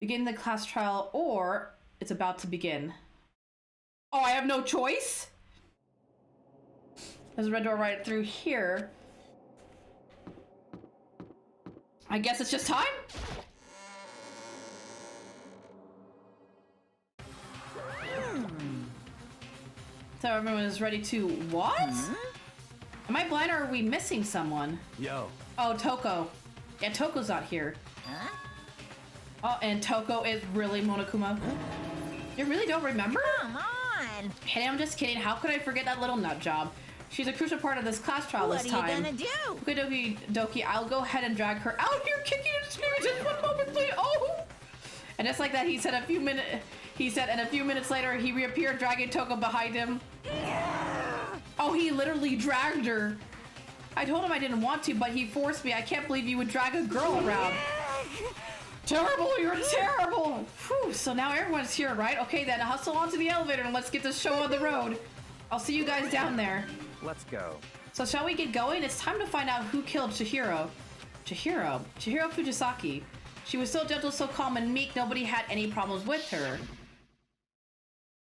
Begin the class trial, or it's about to begin. Oh, I have no choice? There's a red door right through here. I guess it's just time? So everyone is ready to what? Am I blind or are we missing someone? Yo. Oh, Toko. Yeah, Toko's not here. Huh? Oh, and Toko is really Monokuma. You really don't remember? Come on. Hey, I'm just kidding. How could I forget that little nut job? She's a crucial part of this class trial this time. What are you gonna do? Okay, Doki Doki, I'll go ahead and drag her out here, kicking and screaming. Just one moment, please. Oh! And just like that, he said, and a few minutes later, he reappeared, dragging Toko behind him. Oh, he literally dragged her. I told him I didn't want to, but he forced me. I can't believe you would drag a girl around. Terrible, you're terrible. Whew, so now everyone's here, right? Okay, then hustle onto the elevator and let's get this show on the road. I'll see you guys down there. Let's go. So shall we get going? It's time to find out who killed Chihiro. Chihiro Fujisaki. She was so gentle, so calm and meek, nobody had any problems with her.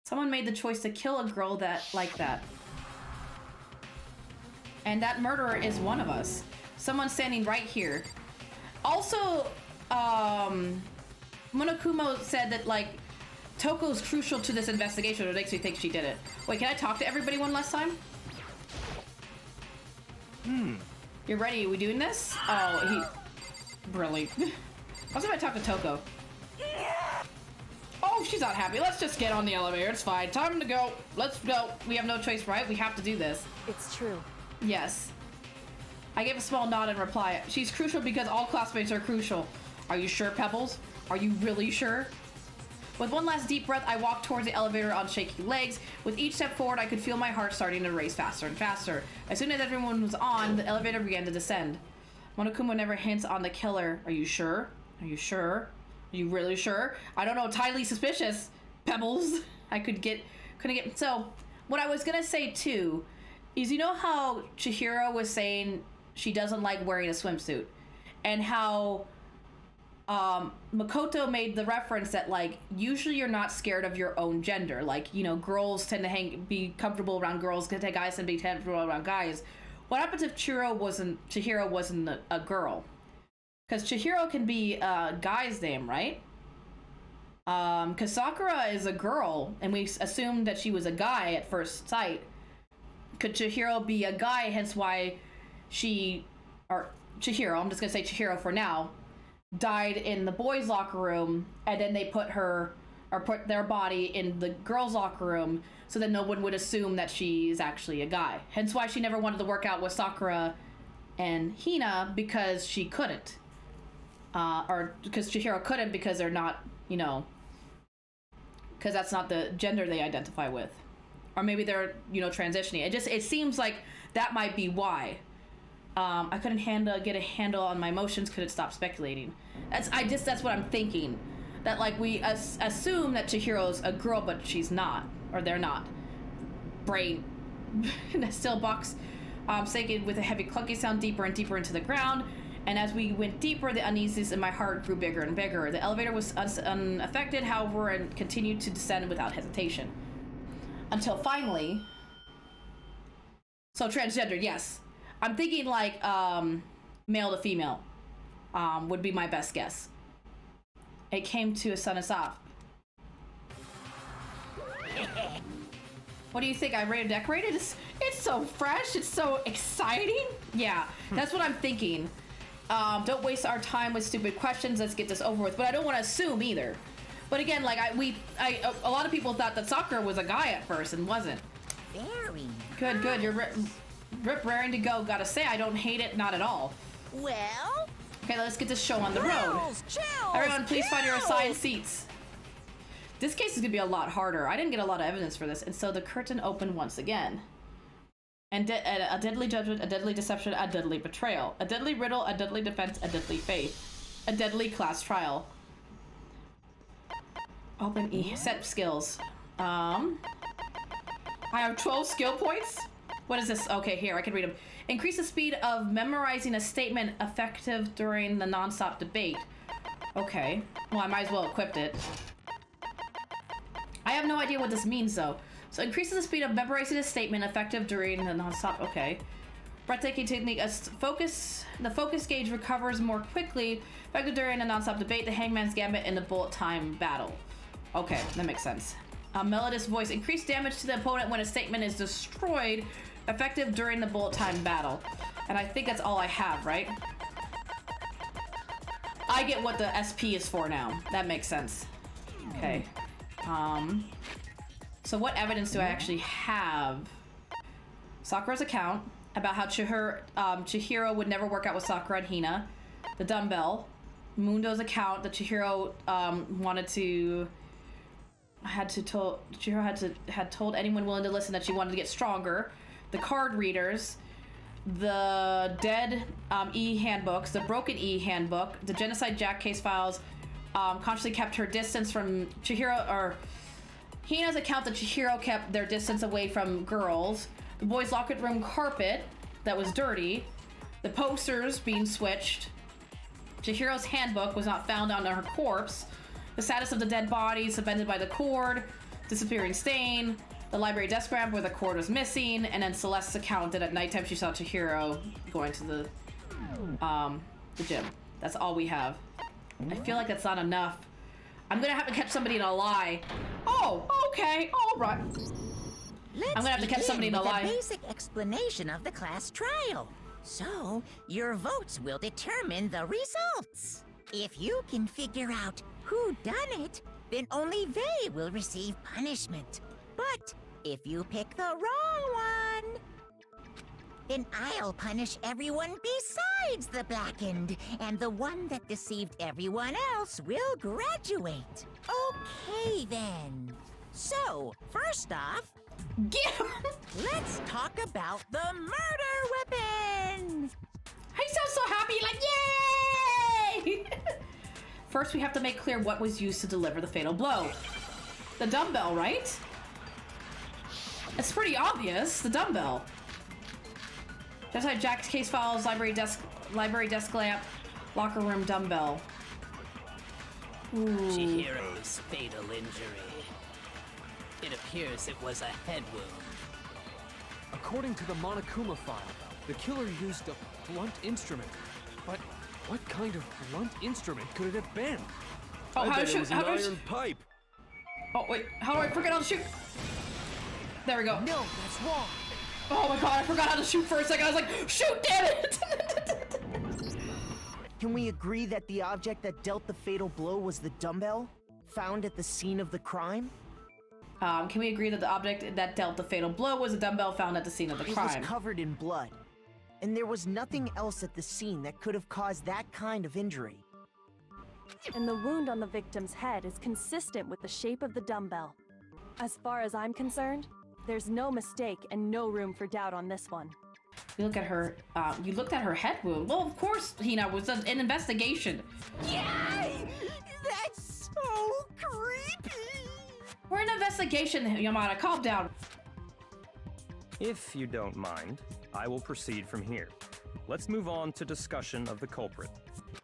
Someone made the choice to kill a girl like that. And that murderer is one of us. Someone standing right here. Also, Monokuma said that, like, Toko's crucial to this investigation. It makes me think she did it. Wait, can I talk to everybody one last time? You're ready? Are we doing this? Oh, he... Brilliant. Also, if I talk to Toko. Oh, she's not happy. Let's just get on the elevator. It's fine. Time to go. Let's go. We have no choice, right? We have to do this. It's true. Yes. I gave a small nod in reply. She's crucial because all classmates are crucial. Are you sure, Pebbles? Are you really sure? With one last deep breath, I walked towards the elevator on shaky legs. With each step forward, I could feel my heart starting to race faster and faster. As soon as everyone was on, the elevator began to descend. Monokuma never hints on the killer. Are you sure? Are you sure? Are you really sure? I don't know. It's highly suspicious. Pebbles. couldn't get. So, what I was gonna say too, is you know how Chihiro was saying she doesn't like wearing a swimsuit, and how Makoto made the reference that, like, usually you're not scared of your own gender. Like, you know, girls tend to be comfortable around girls, guys tend to be comfortable around guys. What happens if Chihiro wasn't a girl? Because Chihiro can be a guy's name, right? Because Sakura is a girl, and we assumed that she was a guy at first sight. Could Chihiro be a guy, hence why Chihiro, I'm just gonna say Chihiro for now, died in the boys' locker room, and then they put their body in the girls' locker room, so that no one would assume that she's actually a guy. Hence why she never wanted to work out with Sakura and Hina, because she couldn't. Or because Chihiro couldn't, because they're not, you know, because that's not the gender they identify with. Or maybe they're, you know, transitioning. It seems like that might be why. I couldn't get a handle on my emotions, couldn't stop speculating. That's what I'm thinking. That, like, we assume that Chihiro's a girl, but she's not. Or they're not. Brain. In a still box, sinking with a heavy clunky sound deeper and deeper into the ground. And as we went deeper, the uneasiness in my heart grew bigger and bigger. The elevator was unaffected, however, and continued to descend without hesitation. Until finally... So, transgender, yes. I'm thinking, like, male to female would be my best guess. It came to a sudden stop. What do you think? I rated decorated? It's so fresh. It's so exciting. Yeah, that's what I'm thinking. Don't waste our time with stupid questions. Let's get this over with. But I don't want to assume either. But again, like, a lot of people thought that Sakura was a guy at first and wasn't. Very Good. You're raring to go. Gotta say, I don't hate it. Not at all. well. Okay, let's get this show on the road. Chills, Everyone, please find your assigned seats. This case is gonna be a lot harder. I didn't get a lot of evidence for this, and so the curtain opened once again. And a deadly judgment, a deadly deception, a deadly betrayal, a deadly riddle, a deadly defense, a deadly faith, a deadly class trial. Open E. Set skills. I have 12 skill points. What is this? Okay, here, I can read them. Increase the speed of memorizing a statement effective during the non-stop debate. Okay. Well, I might as well equip it. I have no idea what this means, though. So increases the speed of memorizing a statement effective during the non-stop. Okay. Breathtaking technique. The focus gauge recovers more quickly. Effective during a non-stop debate. The Hangman's Gambit in the bullet time battle. Okay, that makes sense. Melodious voice. Increased damage to the opponent when a statement is destroyed. Effective during the bullet time battle. And I think that's all I have, right? I get what the SP is for now. That makes sense. Okay. So what evidence do I actually have? Sakura's account about how Chihiro would never work out with Sakura and Hina. The dumbbell. Mundo's account that Chihiro had told anyone willing to listen that she wanted to get stronger. The card readers. The dead E handbooks, the broken E handbook, the Genocide Jack case files, consciously kept her distance from Chihiro, or Hina's account that Chihiro kept their distance away from girls, the boys' locker room carpet that was dirty, the posters being switched, Chihiro's handbook was not found on her corpse, the status of the dead body suspended by the cord, disappearing stain, the library desk ramp where the cord was missing, and then Celeste's account that at nighttime she saw Chihiro going to the gym. That's all we have. I feel like that's not enough. I'm gonna have to catch somebody in a lie. Oh, okay, all right. I'm gonna have to catch somebody in a lie. A basic explanation of the class trial. So, your votes will determine the results. If you can figure out who done it, then only they will receive punishment. But if you pick the wrong one, then I'll punish everyone besides the blackened, and the one that deceived everyone else will graduate. Okay, then. So, first off, let's talk about the murder weapon! I sound so happy, like, yay! First, we have to make clear what was used to deliver the fatal blow. The dumbbell, right? It's pretty obvious, the dumbbell. Genocide Jack's case files, library desk lamp, locker room dumbbell. Ooh. Chihiro's fatal injury. It appears it was a head wound. According to the Monokuma file, the killer used a blunt instrument. But what kind of blunt instrument could it have been? Oh, I bet it was an iron pipe. Oh, wait, how do I forget how to shoot? There we go. No, that's wrong. Oh my god, I forgot how to shoot for a second. I was like, shoot, damn it! Can we agree that the object that dealt the fatal blow was the dumbbell found at the scene of the crime? Can we agree that the object that dealt the fatal blow was a dumbbell found at the scene of the crime? It was covered in blood, and there was nothing else at the scene that could have caused that kind of injury. And the wound on the victim's head is consistent with the shape of the dumbbell. As far as I'm concerned, there's no mistake and no room for doubt on this one. You look at her, you looked at her head wound. Well, of course, Hina, was an investigation. Yay! That's so creepy! We're in an investigation, Yamada, calm down. If you don't mind, I will proceed from here. Let's move on to discussion of the culprit.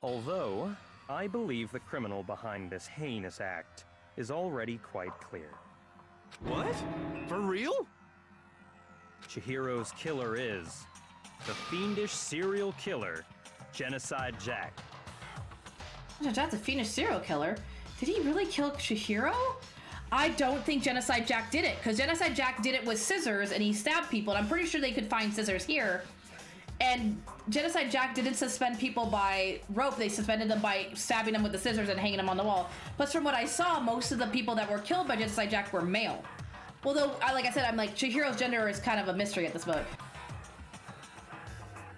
Although, I believe the criminal behind this heinous act is already quite clear. What? For real? Chihiro's killer is the fiendish serial killer, Genocide Jack. That's a fiendish serial killer. Did he really kill Chihiro? I don't think Genocide Jack did it, because Genocide Jack did it with scissors and he stabbed people, and I'm pretty sure they could find scissors here. And Genocide Jack didn't suspend people by rope, they suspended them by stabbing them with the scissors and hanging them on the wall. Plus, from what I saw, most of the people that were killed by Genocide Jack were male. Although, like I said, I'm like, Chihiro's gender is kind of a mystery at this point.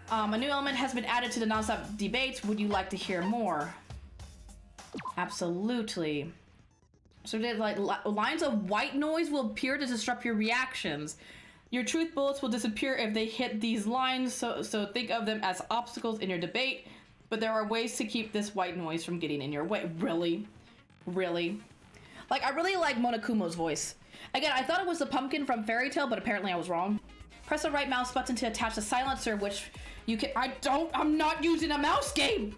A new element has been added to the non-stop debates. Would you like to hear more? Absolutely. So did like lines of white noise will appear to disrupt your reactions. Your truth bullets will disappear if they hit these lines, so think of them as obstacles in your debate, but there are ways to keep this white noise from getting in your way. Really? Really? Like, I really like Monokumo's voice. Again, I thought it was the pumpkin from Fairy Tail, but apparently I was wrong. Press the right mouse button to attach the silencer, which you can- I'm not using a mouse game!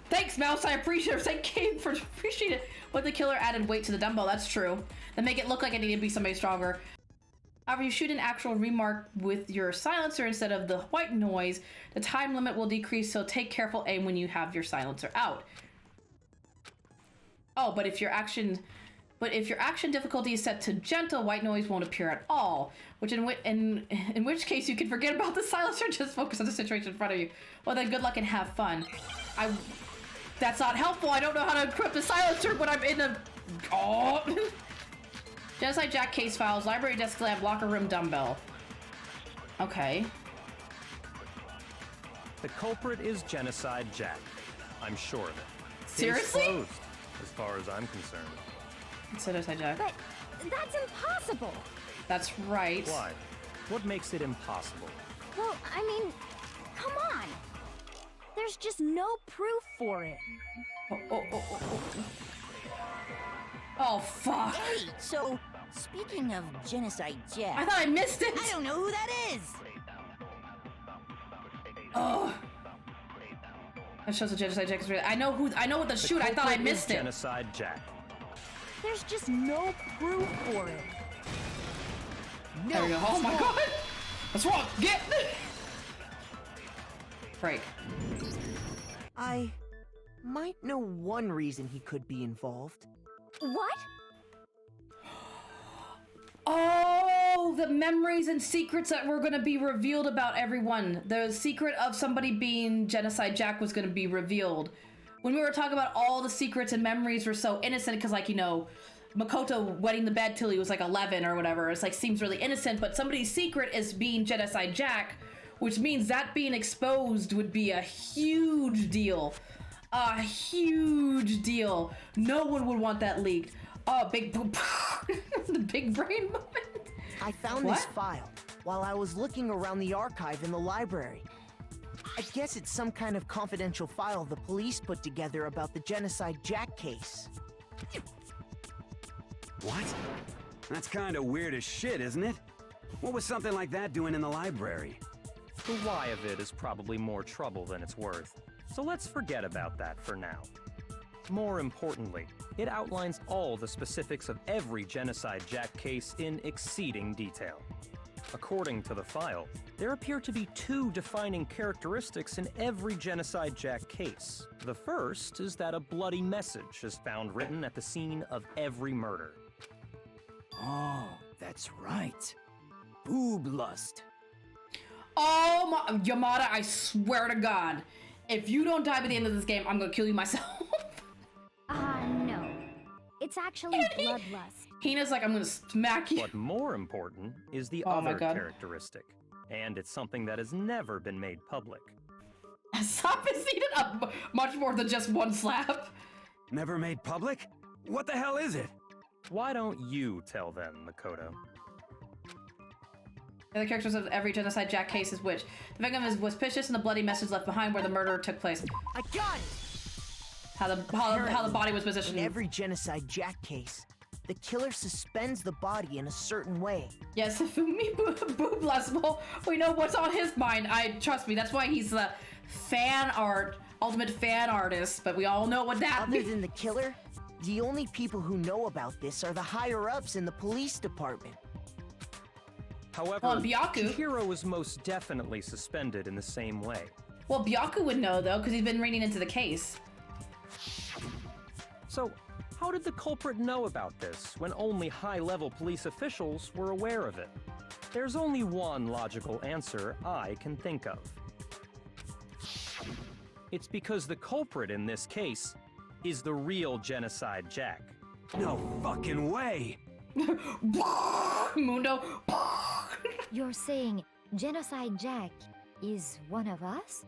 Thanks, Mouse. I appreciate it. Thank you for appreciate it. But the killer added weight to the dumbbell. That's true. Then make it look like it needed to be somebody stronger. However, you shoot an actual remark with your silencer instead of the white noise. The time limit will decrease, so take careful aim when you have your silencer out. Oh, but if your action difficulty is set to gentle, white noise won't appear at all. Which in which case you can forget about the silencer and just focus on the situation in front of you. Well then, good luck and have fun. That's not helpful. I don't know how to equip the silencer when I'm in a... Oh! Genocide Jack case files, library desk lab, locker room dumbbell. Okay. The culprit is Genocide Jack. I'm sure of it. Seriously? Case closed, as far as I'm concerned. It's Genocide Jack. But that's impossible. That's right. Why? What makes it impossible? Well, I mean, come on. There's just no proof for it. Oh, fuck. Hey, so, speaking of Genocide Jack... I thought I missed it! I don't know who that is! Oh. That shows the Genocide Jack is real. I know what the shoot. I thought I missed it. Genocide Jack. There's just no proof for it. No, There we go. Oh my god! What's wrong? Get! Break. I might know one reason he could be involved. What? Oh, the memories and secrets that were going to be revealed about everyone. The secret of somebody being Genocide Jack was going to be revealed. When we were talking about all the secrets and memories were so innocent, because like, you know, Makoto wetting the bed till he was like 11 or whatever. It's like, seems really innocent, but somebody's secret is being Genocide Jack, which means that being exposed would be a huge deal. A huge deal. No one would want that leaked. Oh, big the big brain moment. I found What? this file while I was looking around the archive in the library. I guess it's some kind of confidential file the police put together about the Genocide Jack case. What? That's kind of weird as shit, isn't it? What was something like that doing in the library? The why of it is probably more trouble than it's worth. So let's forget about that for now. More importantly, it outlines all the specifics of every Genocide Jack case in exceeding detail. According to the file, there appear to be two defining characteristics in every Genocide Jack case. The first is that a bloody message is found written at the scene of every murder. Oh, that's right. Boob lust. Oh my, Yamada, I swear to God, if you don't die by the end of this game, I'm gonna kill you myself. No. It's actually bloodlust. Hina's like, I'm gonna smack you. What more important is the Oh my other God. characteristic, and it's something that has never been made public. Stop has needed a much more than just one slap. Never made public? What the hell is it? Why don't you tell them, Makoto? The other characters of every Genocide Jack case is which? The victim was pictures and the bloody message left behind where the murder took place. I got it! How the body was positioned. In every Genocide Jack case, the killer suspends the body in a certain way. Yes, Fumi Boob Lustable. We know what's on his mind. Trust me, that's why he's the ultimate fan artist, but we all know what that Other means. than the killer, the only people who know about this are the higher-ups in the police department. However, Well, and Byaku. Chihiro was most definitely suspended in the same way. Well, Byaku would know, though, because he's been reading into the case. So, how did the culprit know about this when only high-level police officials were aware of it? There's only one logical answer I can think of. It's because the culprit in this case is the real Genocide Jack. No fucking way! Mundo. You're saying Genocide Jack is one of us?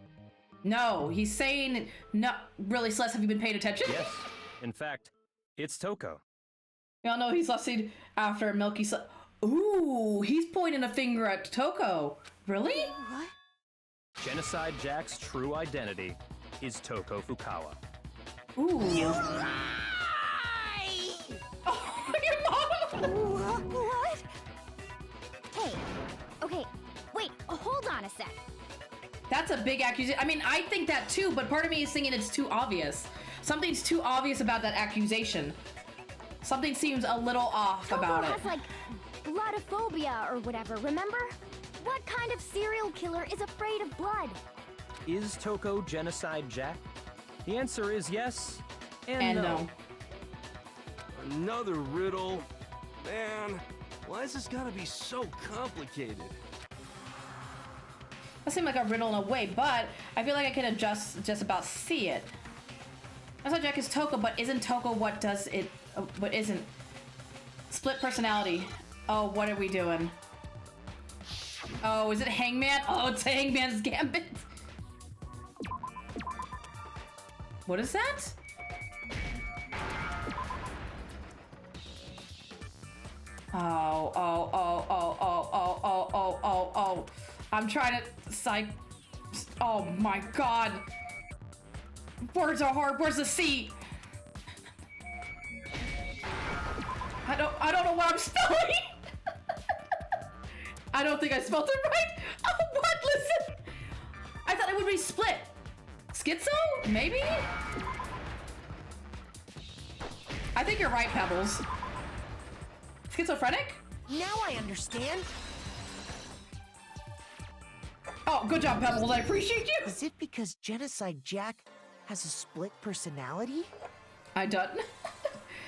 No, he's saying no. Really, Celeste, have you been paying attention? Yes, in fact, it's Toko. Y'all know he's lusted after Milky. Ooh, he's pointing a finger at Toko. Really? What? Genocide Jack's true identity is Toko Fukawa. Ooh. What? Hey, okay, wait, hold on a sec. That's a big accusation. I mean, I think that too, but part of me is thinking it's too obvious. Something's too obvious about that accusation. Something seems a little off about it. Has like bloodophobia or whatever, remember? What kind of serial killer is afraid of blood? Is Toko Genocide Jack? The answer is yes And no. no. Another riddle. Man, why is this gotta be so complicated? That seemed like a riddle in a way, but I feel like I can just about see it. Genocide Jack is Toko, but isn't Toko what does it? What isn't? Split personality. Oh, what are we doing? Oh, is it Hangman? Oh, it's Hangman's Gambit. What is that? Oh. I'm trying to oh my god. Words are hard. Where's the C? I don't know what I'm spelling. I don't think I spelled it right. Oh, what? Listen. I thought it would be split. Schizo? Maybe? I think you're right, Pebbles. Schizophrenic? Now I understand. Oh, good job, Pebbles. I appreciate you. Is it because Genocide Jack has a split personality? I don't.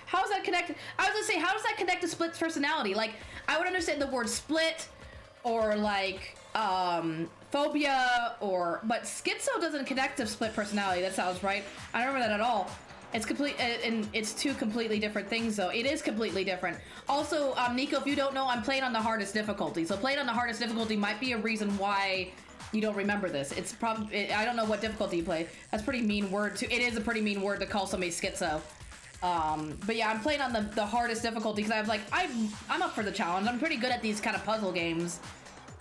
How is that connected? I was gonna say, how does that connect to split personality? Like, I would understand the word split, or like, phobia, but schizo doesn't connect to split personality. That sounds right. I don't remember that at all. It's complete, and it's two completely different things, though. It is completely different. Also, Nico, if you don't know, I'm playing on the hardest difficulty. So playing on the hardest difficulty might be a reason why you don't remember this. It's probably, I don't know what difficulty you play. That's a pretty mean word to, it is a pretty mean word to call somebody schizo. But yeah, I'm playing on the hardest difficulty because I was like, I'm up for the challenge. I'm pretty good at these kind of puzzle games.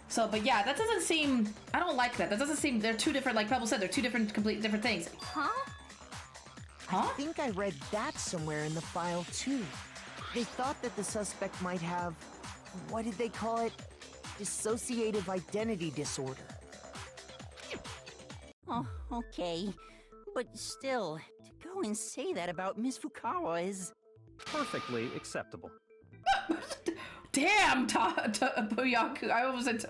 So, but yeah, that doesn't seem, I don't like that. That doesn't seem, they're two different, like Pebble said, they're two completely different things. Huh? I think I read that somewhere in the file too. They thought that the suspect might have, what did they call it? Dissociative identity disorder. Oh, okay. But still, to go and say that about Miss Fukawa is... Perfectly acceptable. Damn, Byaku. I almost said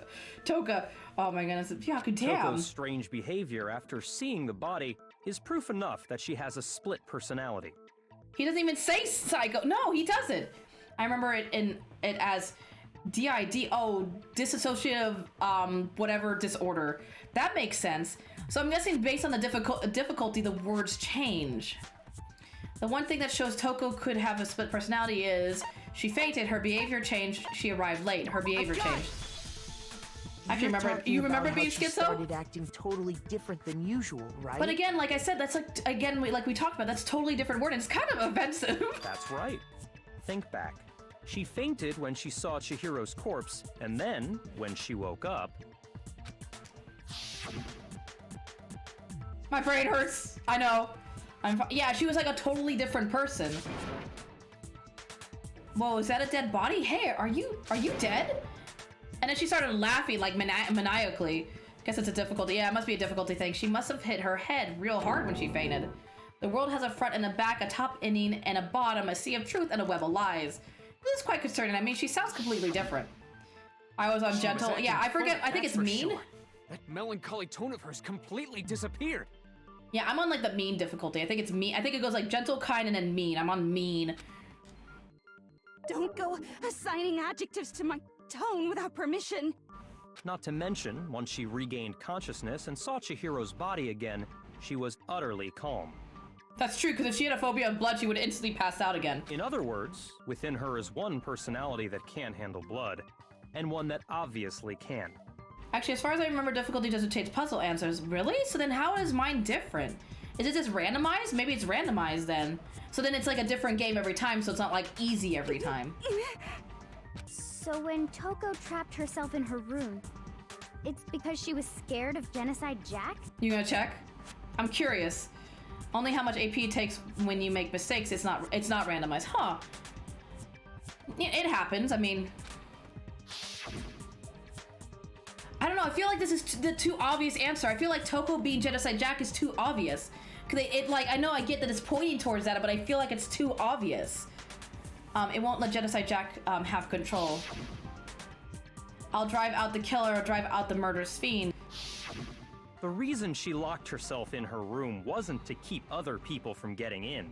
Toka. Oh my goodness, Byaku, damn. Toko's strange behavior after seeing the body is proof enough that she has a split personality. He doesn't even say psycho. No, he doesn't. I remember it as DID. Oh, dissociative, whatever disorder. That makes sense. So I'm guessing based on the difficulty, the words change. The one thing that shows Toko could have a split personality is she fainted, her behavior changed, she arrived late, her behavior changed. Actually, you remember being schizo? Started acting totally different than usual, right? But again, like I said, that's like we talked about, that's totally different word, and it's kind of offensive. That's right. Think back. She fainted when she saw Chihiro's corpse, and then, when she woke up... My brain hurts. I know. Yeah, she was like a totally different person. Whoa, is that a dead body? Hey, are you dead? And then she started laughing like maniacally. Guess it's a difficulty. Yeah, it must be a difficulty thing. She must have hit her head real hard when she fainted. The world has a front and a back, a top inning and a bottom, a sea of truth and a web of lies. This is quite concerning. I mean, she sounds completely different. I was on gentle. Yeah, I forget. I think it's mean. Sure. That melancholy tone of hers completely disappeared. Yeah, I'm on like the mean difficulty. I think it's mean. I think it goes like gentle, kind, and then mean. I'm on mean. Don't go assigning adjectives to my tone without permission. Not to mention, once she regained consciousness and saw Chihiro's body again, she was utterly calm. That's true, because if she had a phobia of blood, she would instantly pass out again. In other words, within her is one personality that can handle blood, and one that obviously can. Actually, as far as I remember, difficulty doesn't change puzzle answers. Really? So then how is mine different? Is it just randomized? Maybe it's randomized then. So then it's like a different game every time, so it's not like easy every time. So when Toko trapped herself in her room, it's because she was scared of Genocide Jack? You gonna check? I'm curious. Only how much AP takes when you make mistakes. It's not randomized. Huh. It happens. I mean, I don't know. I feel like this is the too obvious answer. I feel like Toko being Genocide Jack is too obvious. Cause I know I get that it's pointing towards that, but I feel like it's too obvious. It won't let Genocide Jack have control. I'll drive out the killer or drive out the murderous fiend. The reason she locked herself in her room wasn't to keep other people from getting in.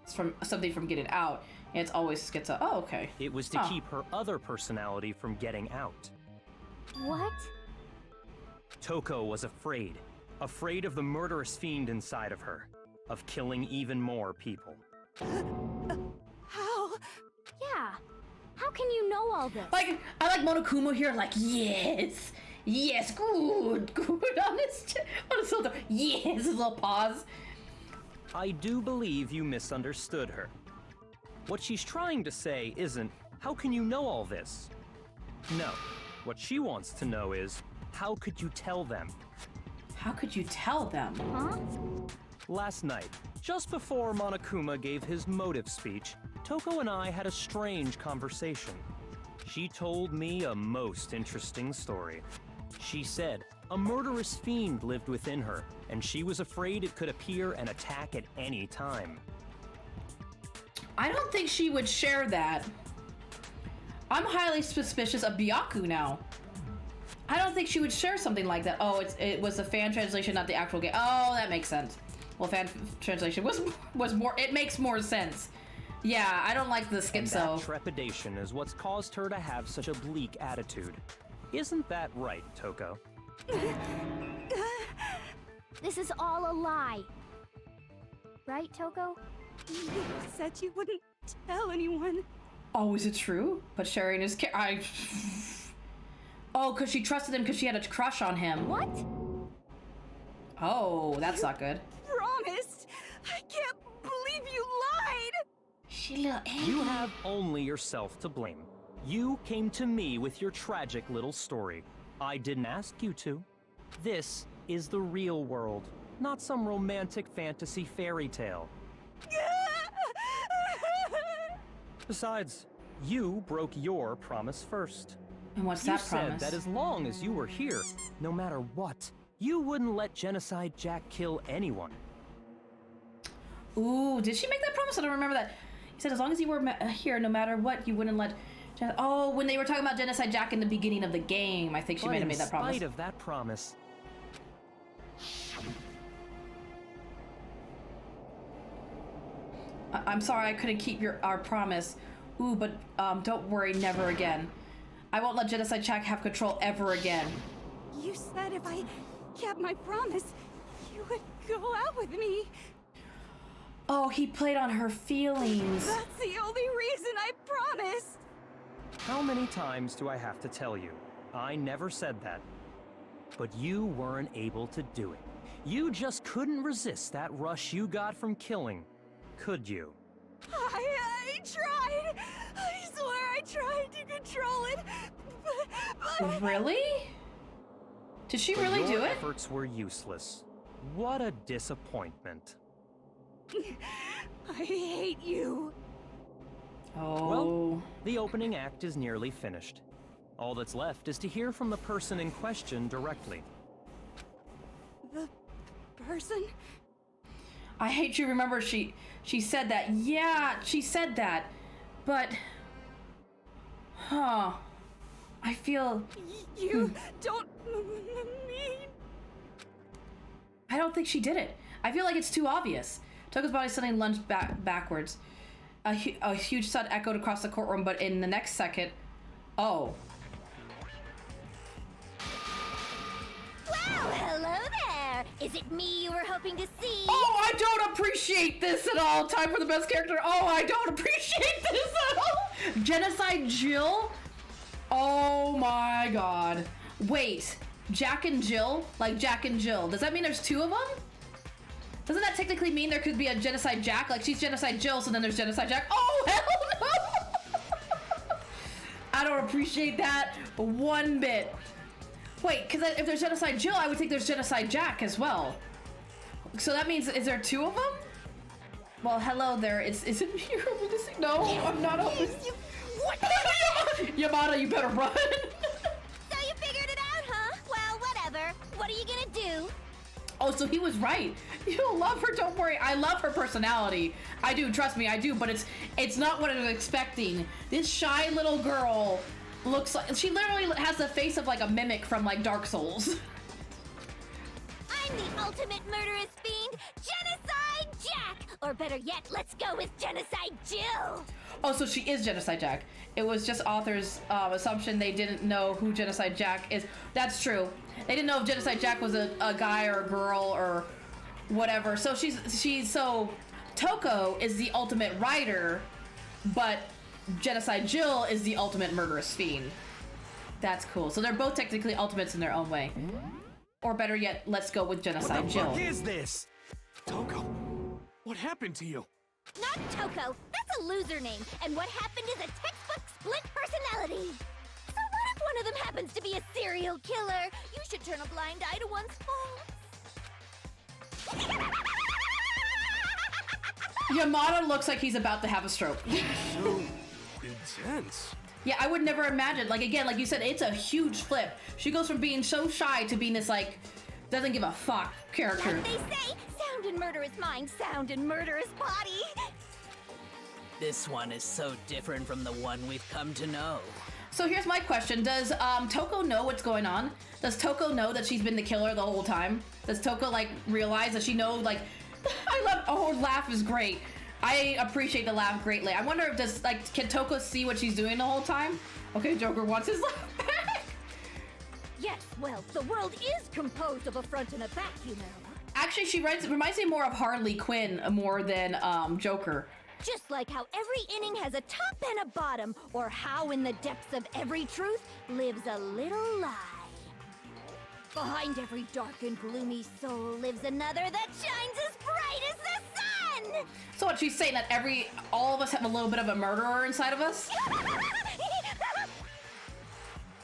It's from something from getting out. And it's always schizo. Oh, okay. It was to keep her other personality from getting out. What? Toko was afraid. Afraid of the murderous fiend inside of her. Of killing even more people. How? Yeah. How can you know all this? Like, I like Monokuma here, like, yes, good on his shoulder. Yes, a little pause. I do believe you misunderstood her. What she's trying to say isn't, how can you know all this? No. What she wants to know is, how could you tell them? How could you tell them? Huh? Last night, just before Monokuma gave his motive speech, Toko and I had a strange conversation. She told me a most interesting story. She said a murderous fiend lived within her, and she was afraid it could appear and attack at any time. I don't think she would share that. I'm highly suspicious of Byaku now. I don't think she would share something like that. Oh, it was a fan translation, not the actual game. Oh, that makes sense. Well, fan translation was more. It makes more sense. Yeah, I don't like the schizo. And that trepidation is what's caused her to have such a bleak attitude. Isn't that right, Toko? This is all a lie. Right, Toko? You said you wouldn't tell anyone. Oh, is it true? But sharing his Oh, because she trusted him because she had a crush on him. What? Oh, that's not good. Promised. I can't believe you lied. She little angry. You have only yourself to blame. You came to me with your tragic little story. I didn't ask you to. This is the real world, not some romantic fantasy fairy tale. Besides, you broke your promise first. And what's that promise? You said that as long as you were here, no matter what, you wouldn't let Genocide Jack kill anyone. Ooh, did she make that promise? I don't remember that. He said as long as you were here, no matter what, you wouldn't let... Oh, when they were talking about Genocide Jack in the beginning of the game, I think she may have made that promise. In spite of that promise... I'm sorry I couldn't keep our promise. Ooh, but don't worry, never again. I won't let Genocide Jack have control ever again. You said if I kept my promise, you would go out with me. Oh, he played on her feelings. That's the only reason I promised. How many times do I have to tell you? I never said that. But you weren't able to do it. You just couldn't resist that rush you got from killing. Could you? I tried. I swear I tried to control it. But Really? Did she really do Your it? efforts were useless. What a disappointment. I hate you. Oh. Well, the opening act is nearly finished. All that's left is to hear from the person in question directly. The person? I hate you. Remember, she said that. Yeah, she said that. But, I feel... You don't mean... I don't think she did it. I feel like it's too obvious. Toko's body suddenly lunged backwards. A huge thud echoed across the courtroom, but in the next second... Oh. Well, hello there. Is it me you were hoping to see? Oh, I don't appreciate this at all. Time for the best character. Oh, I don't appreciate this at all. Genocide Jill? Oh my god. Wait, Jack and Jill? Like Jack and Jill. Does that mean there's two of them? Doesn't that technically mean there could be a Genocide Jack? Like she's Genocide Jill, so then there's Genocide Jack. Oh, hell no! I don't appreciate that one bit. Wait, because if there's Genocide Jill, I would think there's Genocide Jack as well. So that means, is there two of them? Well, hello there. Is it me you're hoping to see? No, I'm not hoping. What? Yamada, you better run. So you figured it out, huh? Oh, so he was right. You'll love her, don't worry. I love her personality. I do, trust me, I do, but it's not what I was expecting. This shy little girl looks like, she literally has the face of like a mimic from like Dark Souls. I'm the ultimate murderous fiend, Genocide Jack! Or better yet, let's go with Genocide Jill! Oh, so she is Genocide Jack. It was just author's assumption they didn't know who Genocide Jack is. That's true. They didn't know if Genocide Jack was a guy or a girl or whatever. So so Toko is the ultimate writer, but Genocide Jill is the ultimate murderous fiend. That's cool. So they're both technically ultimates in their own way. Or better yet, let's go with Genocide Jill. What the fuck is this? Toko, what happened to you? Not Toko, that's a loser name, and what happened is a textbook split personality. So what if one of them happens to be a serial killer? You should turn a blind eye to one's faults. Yamada looks like he's about to have a stroke. So intense. Yeah, I would never imagine. Like, again, like you said, it's a huge flip. She goes from being so shy to being this, like, doesn't give a fuck character. Like they say, sound in murderous mind, sound in murderous body. This one is so different from the one we've come to know. So here's my question. Does Toko know what's going on? Does Toko know that she's been the killer the whole time? Does Toko, like, realize that she knows, like, her laugh is great. I appreciate the laugh greatly. I wonder if can Toko see what she's doing the whole time? Okay, Joker wants his laugh back. Yes, well, the world is composed of a front and a back, you know. Actually, she reminds me more of Harley Quinn more than Joker. Just like how every inning has a top and a bottom, or how in the depths of every truth lives a little lie. Behind every dark and gloomy soul lives another that shines as bright as the sun! So what, she's saying that all of us have a little bit of a murderer inside of us?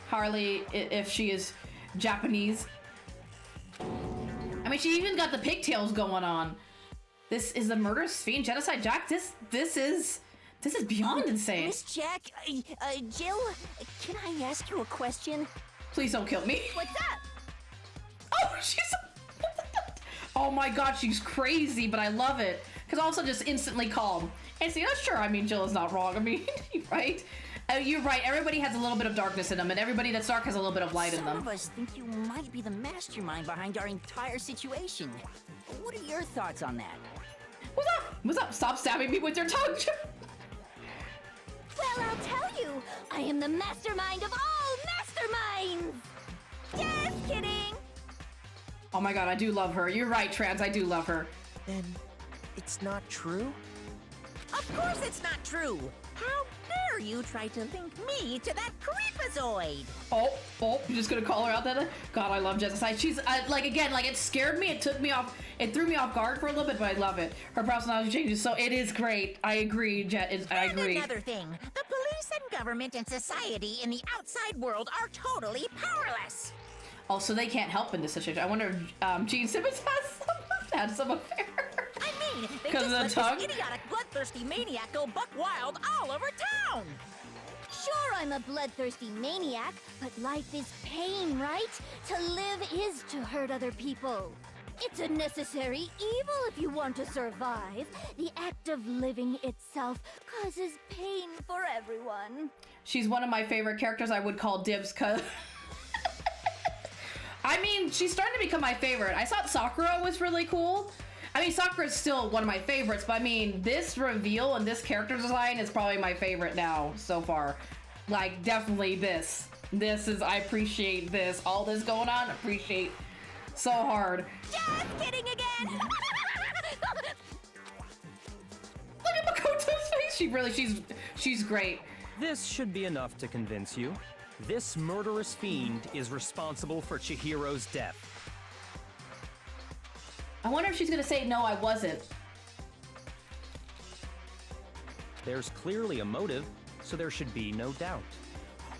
Harley, if she is Japanese. I mean, she even got the pigtails going on. This is the murderous fiend, Genocide Jack. This is beyond insane. Miss Jack, Jill, can I ask you a question? Please don't kill me. What's up? Oh, oh my god, she's crazy, but I love it. Because also just instantly calm. And see, that's sure, I mean, Jill is not wrong. I mean, right? You're right, everybody has a little bit of darkness in them, and everybody that's dark has a little bit of light in them. Some of us think you might be the mastermind behind our entire situation. What are your thoughts on that? What's up? What's up? Stop stabbing me with your tongue. Well, I'll tell you, I am the mastermind of all masterminds! Just kidding! Oh my god, I do love her. You're right, Trans, I do love her. Then it's not true? Of course it's not true! How dare you try to link me to that creepazoid? Oh, you're just gonna call her out that? God, I love Genocide. She's, like, again, like, it scared me, it threw me off guard for a little bit, but I love it. Her personality changes, so it is great. I agree, I agree. Another thing, the police and government and society in the outside world are totally powerless. Also, they can't help in this situation. I wonder if Gene Simmons had some affair. I mean, they 'Cause just of the let tongue? this idiotic, bloodthirsty maniac go buck wild all over town. Sure, I'm a bloodthirsty maniac, but life is pain, right? To live is to hurt other people. It's a necessary evil if you want to survive. The act of living itself causes pain for everyone. She's one of my favorite characters. I would call dibs, cause I mean, she's starting to become my favorite. I thought Sakura was really cool. I mean, Sakura's still one of my favorites, but I mean, this reveal and this character design is probably my favorite now so far. Like, definitely this. I appreciate this. All this going on, appreciate so hard. Just kidding again! Look at Makoto's face. She's great. This should be enough to convince you. This murderous fiend is responsible for Chihiro's death. I wonder if she's gonna say, no, I wasn't. There's clearly a motive, so there should be no doubt.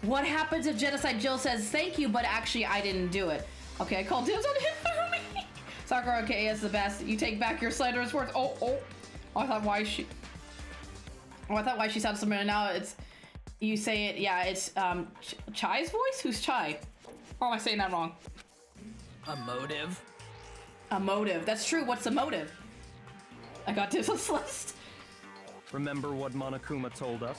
What happens if Genocide Jill says, thank you, but actually I didn't do it? Okay, I called dibs on him for me. Sakura, okay, is the best. You take back your slanderous words. Oh, I thought why she sounded similar. Now it's, you say it, yeah, it's Chai's voice? Who's Chai? Or am I saying that wrong? A motive? A motive. That's true. What's the motive? I got this list. Remember what Monokuma told us?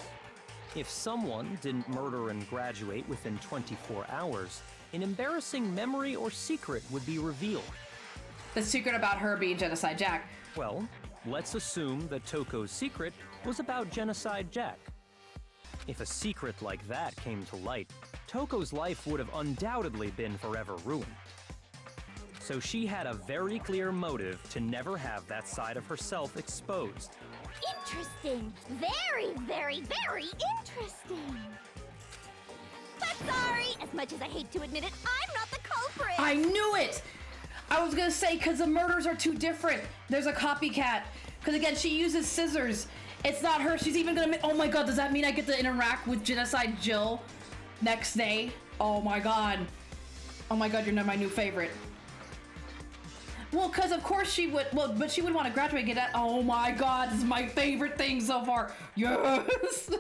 If someone didn't murder and graduate within 24 hours, an embarrassing memory or secret would be revealed. The secret about her being Genocide Jack. Well, let's assume that Toko's secret was about Genocide Jack. If a secret like that came to light, Toko's life would have undoubtedly been forever ruined. So she had a very clear motive to never have that side of herself exposed. Interesting. Very, very, very interesting. But sorry, as much as I hate to admit it, I'm not the culprit. I knew it! I was gonna say, because the murders are too different. There's a copycat. Because again, she uses scissors. It's not her. She's even gonna oh my god, does that mean I get to interact with Genocide Jill next day? Oh my god. Oh my god, you're my new favorite. Well, because of course she would, well, but she would want to graduate and get that. Oh my god, this is my favorite thing so far. Yes!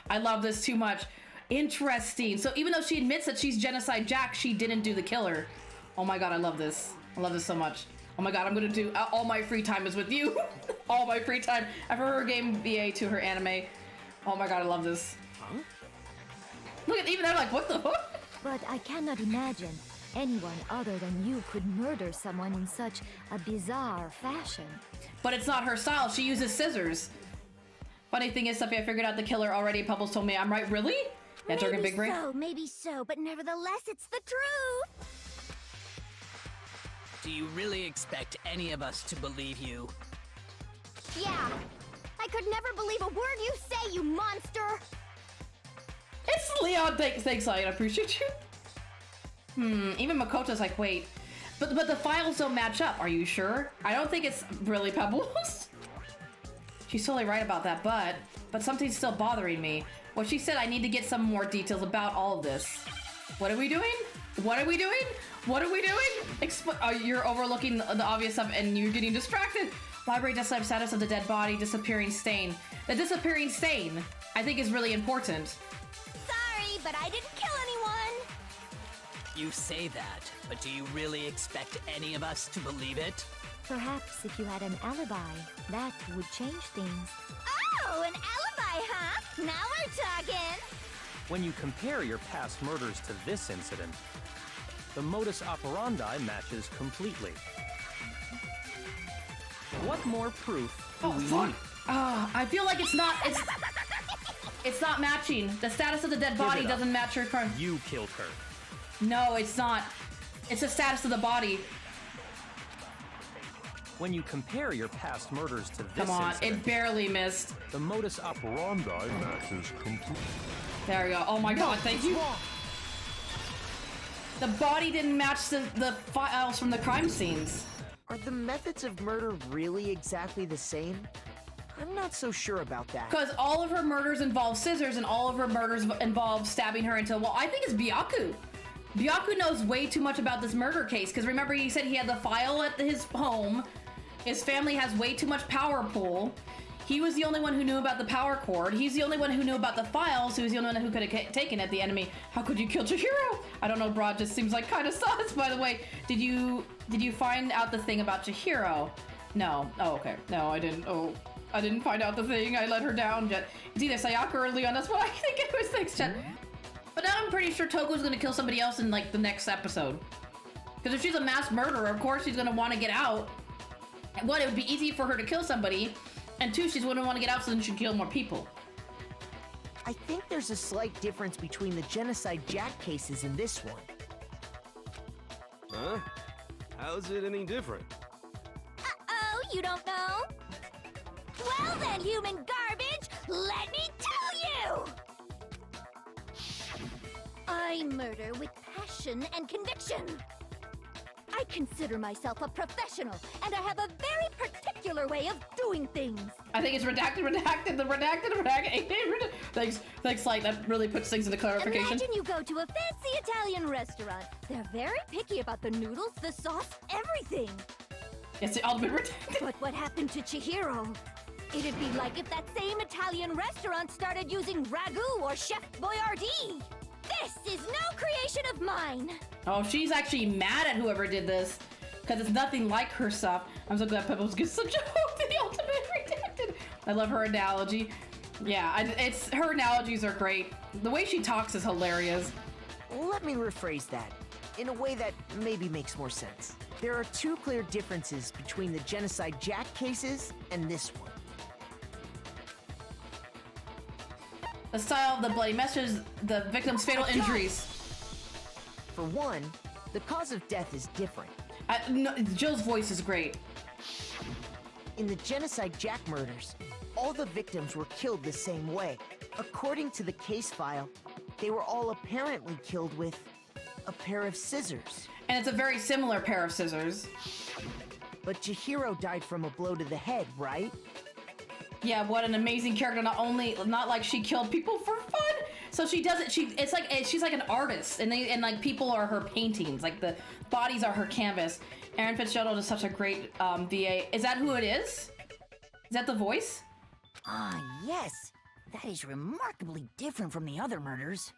I love this too much. Interesting. So even though she admits that she's Genocide Jack, she didn't do the killer. Oh my god, I love this. I love this so much. Oh my god, I'm gonna do all my free time is with you. All my free time. After her game VA to her anime. Oh my god, I love this. Huh? Look at even I'm like, what the fuck? But I cannot imagine anyone other than you could murder someone in such a bizarre fashion. But it's not her style. She uses scissors. Funny thing is, Sophie, I figured out the killer already. Pebbles told me I'm right. Really? Yeah, Jorgen Big Brain. Maybe so, but nevertheless, it's the truth. Do you really expect any of us to believe you? Yeah. I could never believe a word you say, you monster. It's Leon. Thanks, Lion. I appreciate you. Even Makoto's like, wait. But the files don't match up. Are you sure? I don't think it's really Pebbles. She's totally right about that, but something's still bothering me. Well, she said I need to get some more details about all of this. What are we doing? What are we doing? What are we doing? You're overlooking the obvious stuff and you're getting distracted. Library does have status of the dead body, disappearing stain. The disappearing stain, I think, is really important. Sorry, but I didn't kill anyone. You say that, but do you really expect any of us to believe it? Perhaps if you had an alibi, that would change things. Oh, an alibi, huh? Now we're talking. When you compare your past murders to this incident, the modus operandi matches completely. What more proof do we need? I feel like it's not matching. The status of the dead body doesn't match her crime. You killed her. No, it's not. It's the status of the body. When you compare your past murders to this Come on, incident, it barely missed. The modus operandi matches completely. There we go. Oh my god, thank you. The body didn't match the files from the crime scenes. Are the methods of murder really exactly the same? I'm not so sure about that. Because all of her murders involve scissors and all of her murders involve stabbing her into, well, I think it's Byaku. Byaku knows way too much about this murder case, because remember he said he had the file at his home. His family has way too much power pool. He was the only one who knew about the power cord. He's the only one who knew about the files. He was the only one who could have taken it. The enemy. How could you kill Chihiro? I don't know. Broad just seems like kind of sus. By the way, did you find out the thing about Chihiro? No. Oh, okay. No, I didn't. Oh, I didn't find out the thing. I let her down. Jet. It's either Sayaka or Leon. That's what I think it was. Thanks, Jet. But now I'm pretty sure Toko's gonna kill somebody else in like the next episode. Because if she's a mass murderer, of course she's gonna want to get out. One, it would be easy for her to kill somebody. And two, she's gonna want to get out so then she can kill more people. I think there's a slight difference between the Genocide Jack cases and this one. Huh? How's it any different? Uh-oh, you don't know? Well then, human garbage, let me tell you! I murder with passion and conviction. I consider myself a professional, and I have a very particular way of doing things. I think it's redacted. Thanks, Light. That really puts things into clarification. Imagine you go to a fancy Italian restaurant. They're very picky about the noodles, the sauce, everything. It's all been redacted. But what happened to Chihiro? It'd be like if that same Italian restaurant started using ragu or Chef Boyardee. This is no creation of mine. Oh, she's actually mad at whoever did this. because it's nothing like her stuff. I'm so glad Pebbles gets such a hook to the ultimate redacted. I love her analogy. Yeah, it's her analogies are great. The way she talks is hilarious. Let me rephrase that in a way that maybe makes more sense. There are two clear differences between the Genocide Jack cases and this one. The style of the bloody message, the victim's fatal injuries. For one, the cause of death is different. No, Jill's voice is great. In the Genocide Jack murders, all the victims were killed the same way. According to the case file, they were all apparently killed with a pair of scissors. And it's a very similar pair of scissors. But Chihiro died from a blow to the head, right? Yeah, what an amazing character. Not like she killed people for fun. So she does it. She's like an artist, and like people are her paintings. Like the bodies are her canvas. Aaron Fitzgerald is such a great VA. Is that who it is? Is that the voice? Ah, yes. That is remarkably different from the other murders.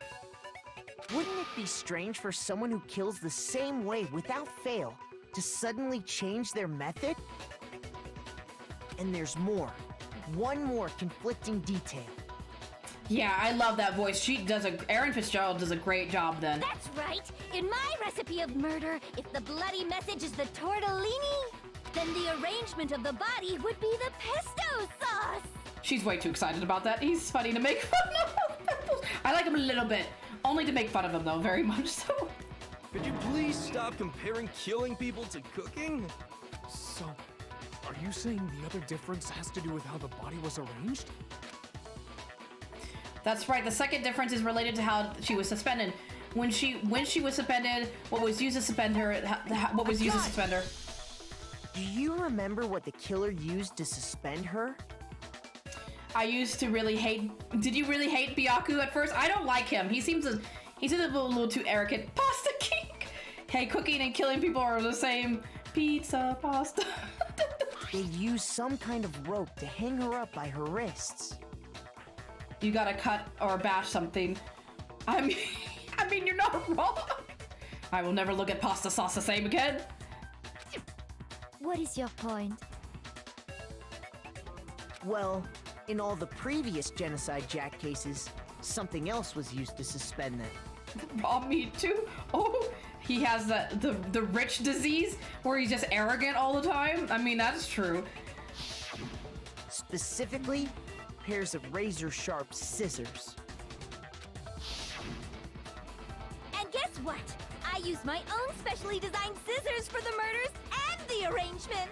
Wouldn't it be strange for someone who kills the same way without fail to suddenly change their method? And there's more. One more conflicting detail. Yeah, I love that voice. Erin Fitzgerald does a great job then. That's right. In my recipe of murder, if the bloody message is the tortellini, then the arrangement of the body would be the pesto sauce. She's way too excited about that. He's funny to make fun of. I like him a little bit. Only to make fun of him though, very much so. Could you please stop comparing killing people to cooking? So, are you saying the other difference has to do with how the body was arranged? That's right. The second difference is related to how she was suspended. When she was suspended, what was used to suspend her, what was used to suspend her. Do you remember what the killer used to suspend her? I used to really hate. Did you really hate Byaku at first? I don't like him. He seems a little too arrogant. Pasta King. Hey, cooking and killing people are the same. Pizza, pasta. They used some kind of rope to hang her up by her wrists. You gotta cut or bash something. I mean, you're not wrong. I will never look at pasta sauce the same again. What is your point? Well, in all the previous Genocide Jack cases, something else was used to suspend them. Raw meat too? Oh, he has the rich disease where he's just arrogant all the time? I mean, that's true. Specifically, pairs of razor-sharp scissors. And guess what? I used my own specially designed scissors for the murders and the arrangement.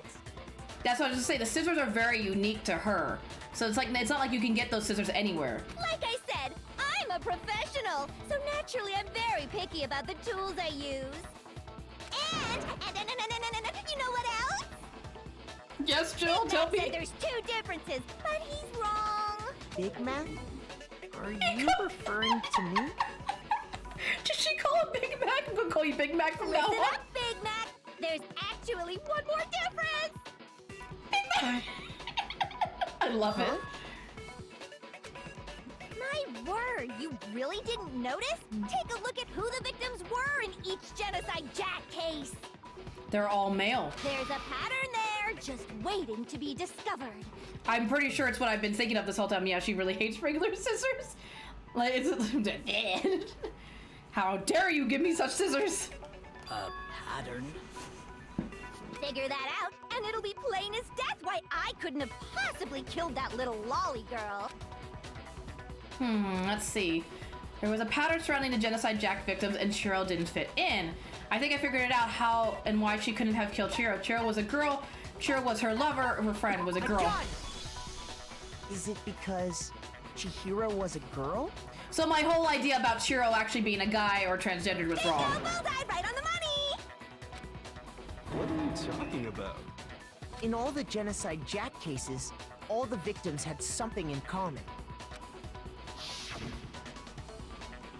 That's what I was just saying. The scissors are very unique to her. So it's not like you can get those scissors anywhere. Like I said, I'm a professional, so naturally I'm very picky about the tools I use. And you know what else? Yes, Jill, tell me. There's two differences, but he's wrong. Big Mac? Are you referring to me? Did she call him Big Mac? I'm gonna call you Big Mac from now on. Listen up, Big Mac. There's actually one more difference. Big Mac. I love it. My word, you really didn't notice? Take a look at who the victims were in each Genocide Jack case. They're all male. There's a pattern there, just waiting to be discovered. I'm pretty sure it's what I've been thinking of this whole time. Yeah, she really hates regular scissors. Like, it's how dare you give me such scissors? A pattern? Figure that out, and it'll be plain as death why I couldn't have possibly killed that little lolly girl. Let's see. There was a pattern surrounding the Genocide Jack victims, and Cheryl didn't fit in. I think I figured it out how and why she couldn't have killed Cheryl. Cheryl was a girl. Cheryl was her lover. Her friend was a girl. Is it because Chihiro was a girl? So my whole idea about Cheryl actually being a guy or transgendered was wrong. Bullseye, right on the money! What are you talking about? In all the Genocide Jack cases, all the victims had something in common.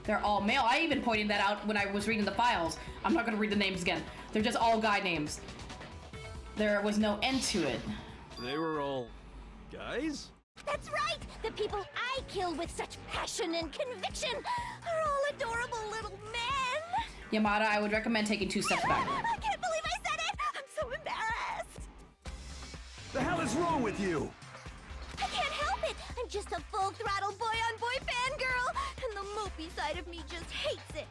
They're all male. I even pointed that out when I was reading the files. I'm not going to read the names again. They're just all guy names. There was no end to it. They were all guys? That's right! The people I kill with such passion and conviction are all adorable little men! Yamada, I would recommend taking 2 steps back. I can't believe I said it! I'm hell's wrong with you? I can't help it. I'm just a full-throttle boy-on-boy fangirl, and the mopey side of me just hates it.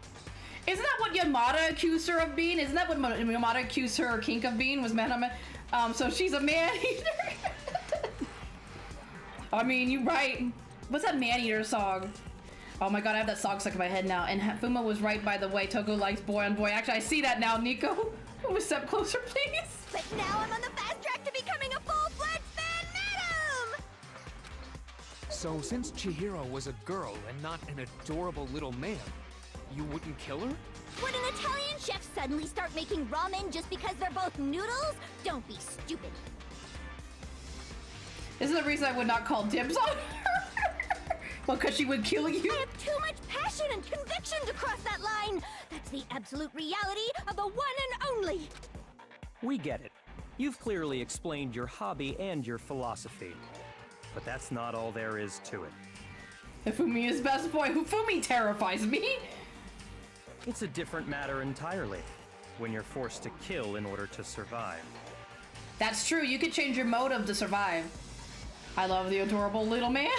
Isn't that what Yamada accused her of being? Isn't that what Yamada accused her kink of being? Was man on man? So she's a man-eater. I mean, you're right. What's that man-eater song? Oh my god, I have that song stuck in my head now. And Fuma was right, by the way. Togo likes boy on boy. Actually, I see that now, Nico. Fuma, step closer, please. But now I'm on the fast track to becoming a full-fledged fan madam! So since Chihiro was a girl and not an adorable little man, you wouldn't kill her? Would an Italian chef suddenly start making ramen just because they're both noodles? Don't be stupid. This is the reason I would not call dibs on her. Well, because she would kill you. I have too much passion and conviction to cross that line. That's the absolute reality of the one and only. We get it. You've clearly explained your hobby and your philosophy. But that's not all there is to it. Hifumi is best boy. Hifumi terrifies me. It's a different matter entirely, when you're forced to kill in order to survive. That's true. You could change your motive to survive. I love the adorable little man.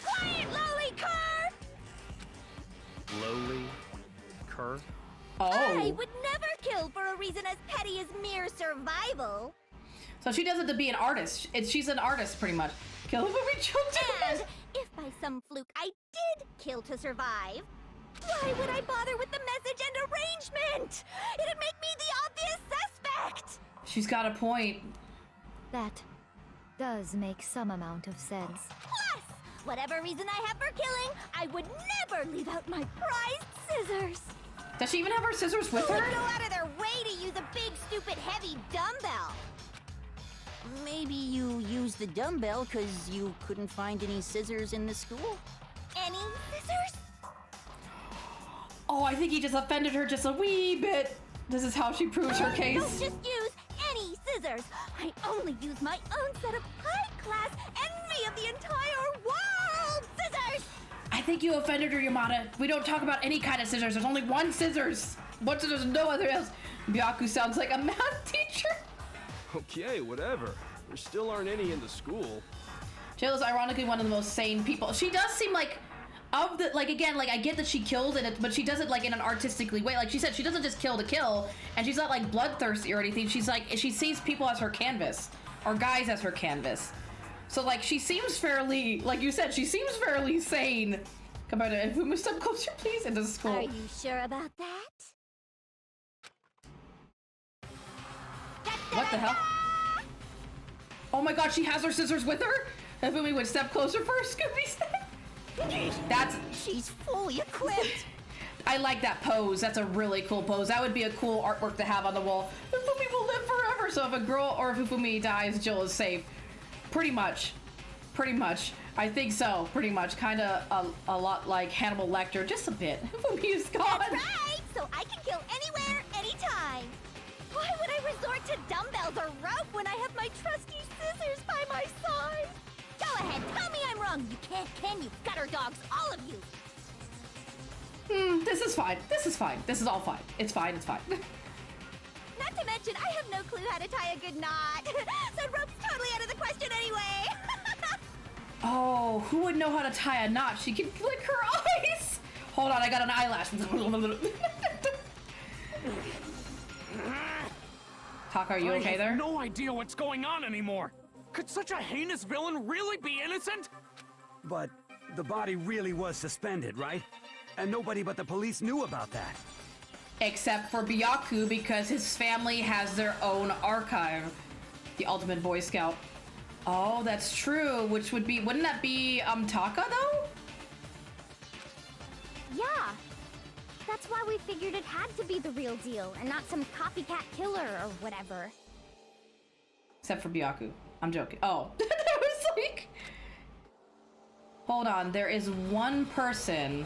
Quiet, lowly cur! Lowly cur? Oh. I would never kill for a reason as petty as mere survival. So she does it to be an artist. She's an artist, pretty much. Kill him when we choked him. And if by some fluke I did kill to survive, why would I bother with the message and arrangement? It'd make me the obvious suspect. She's got a point. That does make some amount of sense. Plus, whatever reason I have for killing, I would never leave out my prized scissors. Does she even have her scissors with Who her? would go out of their way to use a big, stupid, heavy dumbbell? Maybe you used the dumbbell because you couldn't find any scissors in the school? Any scissors? Oh, I think he just offended her just a wee bit. This is how she proves her case. Don't just use any scissors. I only use my own set of high-class envy of the entire world scissors. I think you offended her, Yamada. We don't talk about any kind of scissors. There's only one scissors. One scissors, no other else. Byaku sounds like a math teacher. Okay, whatever. There still aren't any in the school. Jill is ironically one of the most sane people. She does seem like, of the, like, again, like, I get that she kills in it, but she does it, like, in an artistically way. Like she said, she doesn't just kill to kill, and she's not, like, bloodthirsty or anything. She's like, she sees people as her canvas, or guys as her canvas. So, like, she seems fairly, like you said, she seems fairly sane. Come on, if we move step closer, please, into school. Are you sure about that? What the hell? Oh my god, she has her scissors with her? If we would step closer for a Scooby step. That's... She's fully equipped. I like that pose. That's a really cool pose. That would be a cool artwork to have on the wall. Fufumi will live forever. So if a girl or if Fufumi dies, Jill is safe. Pretty much. Pretty much. I think so. Pretty much. Kind of a lot like Hannibal Lecter. Just a bit. Fufumi is gone. That's right. So I can kill anywhere, anytime. Why would I resort to dumbbells or rope when I have my trusty scissors by my side? Go ahead, tell me I'm wrong. You can't, can you? Gutter dogs, all of you. This is fine. This is fine. This is all fine. It's fine. It's fine. Not to mention, I have no clue how to tie a good knot. So rope's totally out of the question anyway. Oh, who would know how to tie a knot? She can flick her eyes. Hold on, I got an eyelash. Taka, are you okay there? I have no idea what's going on anymore. Could such a heinous villain really be innocent? But the body really was suspended, right? And nobody but the police knew about that. Except for Byaku, because his family has their own archive. The ultimate Boy Scout. Oh, that's true. Which would be, wouldn't that be Taka though? Yeah. That's why we figured it had to be the real deal and not some copycat killer or whatever. Except for Byaku. I'm joking. Oh, that was like... Hold on, there is one person